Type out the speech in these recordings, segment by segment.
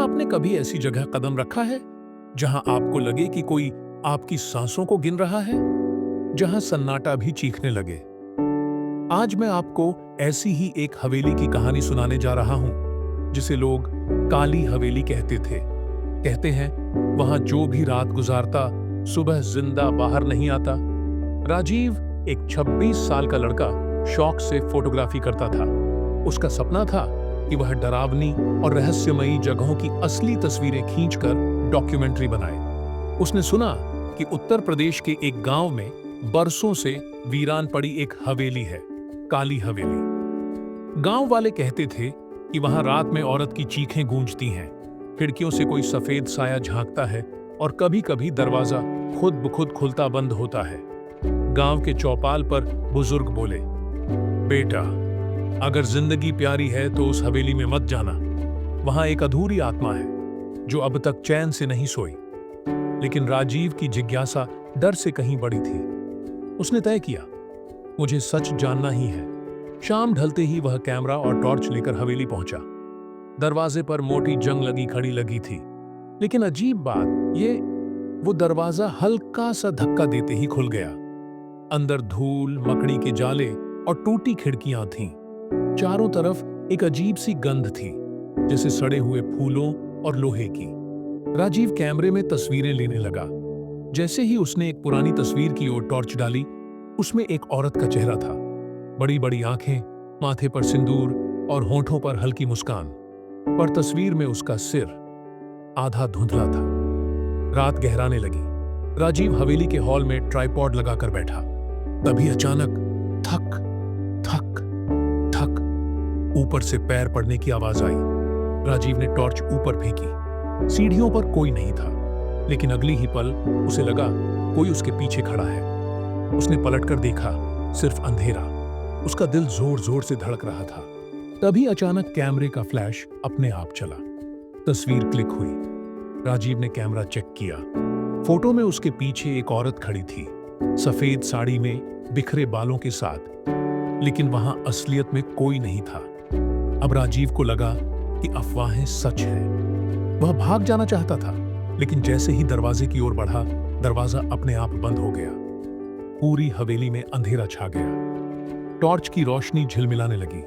आपने कभी ऐसी जगह कदम रखा है जहां आपको लगे कि कोई आपकी सांसों को गिन रहा है, जहां सन्नाटा भी चीखने लगे? आज मैं आपको ऐसी ही एक हवेली की कहानी सुनाने जा रहा हूं, जिसे लोग काली हवेली कहते थे। कहते हैं वहां जो भी रात गुजारता सुबह जिंदा बाहर नहीं आता। राजीव एक 26 साल का लड़का शौक से फोटोग्राफी करता था। उसका सपना था कि वह डरावनी और रहस्यमयी जगहों की असली तस्वीरें खींचकर डॉक्यूमेंट्री बनाए। उसने सुना कि उत्तर प्रदेश के एक गांव में बरसों से वीरान पड़ी एक हवेली है, काली हवेली। गांव वाले कहते थे कि वहां रात में औरत की चीखें गूंजती हैं, खिड़कियों से कोई सफेद साया झांकता है और कभी-कभी दरवाजा खुद ब खुद खुलता बंद होता है। गांव के चौपाल पर बुजुर्ग बोले, बेटा, अगर जिंदगी प्यारी है तो उस हवेली में मत जाना। वहां एक अधूरी आत्मा है जो अब तक चैन से नहीं सोई। लेकिन राजीव की जिज्ञासा डर से कहीं बड़ी थी। उसने तय किया, मुझे सच जानना ही है। शाम ढलते ही वह कैमरा और टॉर्च लेकर हवेली पहुंचा। दरवाजे पर मोटी जंग लगी घड़ी लगी थी, लेकिन अजीब बात ये, वो दरवाजा हल्का सा धक्का देते ही खुल गया। अंदर धूल, मकड़ी के जाले और टूटी खिड़कियां थीं। चारों तरफ एक अजीब सी गंध थी, जैसे सड़े हुए फूलों और लोहे की। राजीव कैमरे में तस्वीरें लेने लगा। जैसे ही उसने एक पुरानी तस्वीर की ओर टॉर्च डाली, उसमें एक औरत का चेहरा था। बड़ी बड़ी आंखें, माथे पर सिंदूर और होठों पर हल्की मुस्कान। पर तस्वीर में उसका सिर आधा धुंधला था। रात गहराने लगी। राजीव हवेली के हॉल में ट्राइपॉड लगाकर बैठा। तभी अचानक थक थक थक ऊपर से पैर पड़ने की आवाज आई। राजीव ने टॉर्च ऊपर फेंकी। सीढ़ियों पर कोई नहीं था, लेकिन अगली ही पल उसे लगा कोई उसके पीछे खड़ा है। उसने पलटकर देखा, सिर्फ अंधेरा। उसका दिल जोर जोर से धड़क रहा था। तभी अचानक कैमरे का फ्लैश अपने आप चला। तस्वीर क्लिक हुई। राजीव ने कैमरा चेक किया। फोटो में उसके पीछे एक औरत खड़ी थी, सफेद साड़ी में, बिखरे बालों के साथ। लेकिन वहां असलियत में कोई नहीं था। अब राजीव को लगा कि अफवाहें सच हैं। वह भाग जाना चाहता था, लेकिन जैसे ही दरवाजे की ओर बढ़ा, दरवाजा अपने आप बंद हो गया। पूरी हवेली में अंधेरा छा गया। टॉर्च की रोशनी झिलमिलाने लगी।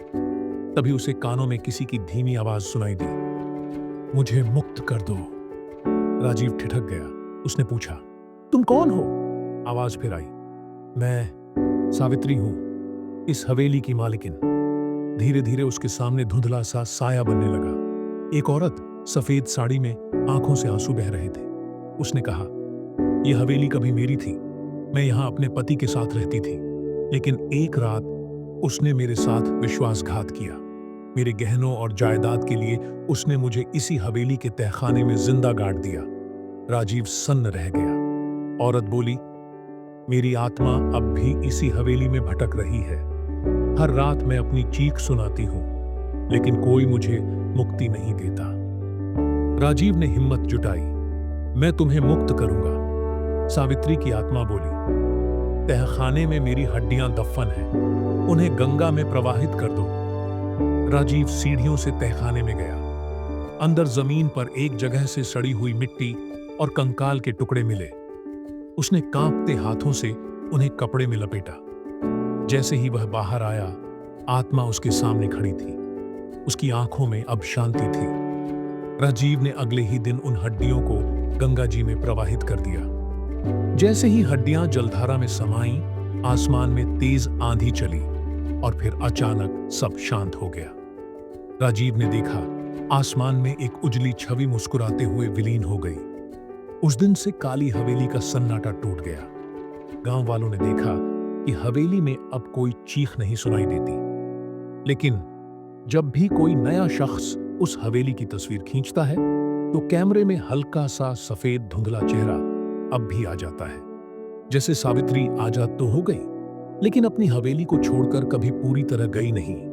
तभी उसे कानों में किसी की धीमी आवाज सुनाई दी, मुझे मुक्त कर दो। राजीव ठिठक गया। उसने पूछा, तुम कौन हो? आवाज फिर आई, मैं सावित्री हूं, इस हवेली की मालिकिन। धीरे धीरे उसके सामने धुंधला सा साया बनने लगा। एक औरत सफेद साड़ी में, आंखों से आंसू बह रहे थे। उसने कहा, यह हवेली कभी मेरी थी। मैं यहां अपने पति के साथ रहती थी, लेकिन एक रात उसने मेरे साथ विश्वासघात किया। मेरे गहनों और जायदाद के लिए उसने मुझे इसी हवेली के तहखाने में जिंदा गाड़ दिया। राजीव सन्न रह गया। औरत बोली, मेरी आत्मा अब भी इसी हवेली में भटक रही है। हर रात मैं अपनी चीख सुनाती हूं, लेकिन कोई मुझे मुक्ति नहीं देता। राजीव ने हिम्मत जुटाई, मैं तुम्हें मुक्त करूंगा। सावित्री की आत्मा बोली, तहखाने में मेरी हड्डियां दफन हैं, उन्हें गंगा में प्रवाहित कर दो। राजीव सीढ़ियों से तहखाने में गया। अंदर जमीन पर एक जगह से सड़ी हुई मिट्टी और कंकाल के टुकड़े मिले। उसने कांपते हाथों से उन्हें कपड़े में लपेटा। जैसे ही वह बाहर आया, आत्मा उसके सामने खड़ी थी। उसकी आंखों में अब शांति थी। राजीव ने अगले ही दिन उन हड्डियों को गंगा जी में प्रवाहित कर दिया। जैसे ही हड्डियां जलधारा में समाईं, आसमान में तेज आंधी चली और फिर अचानक सब शांत हो गया। राजीव ने देखा, आसमान में एक उजली छवि मुस्कुराते हुए विलीन हो गई। उस दिन से काली हवेली का सन्नाटा टूट गया। गांव वालों ने देखा कि हवेली में अब कोई चीख नहीं सुनाई देती। लेकिन जब भी कोई नया शख्स उस हवेली की तस्वीर खींचता है, तो कैमरे में हल्का सा सफेद धुंधला चेहरा अब भी आ जाता है। जैसे सावित्री आजाद तो हो गई, लेकिन अपनी हवेली को छोड़कर कभी पूरी तरह गई नहीं।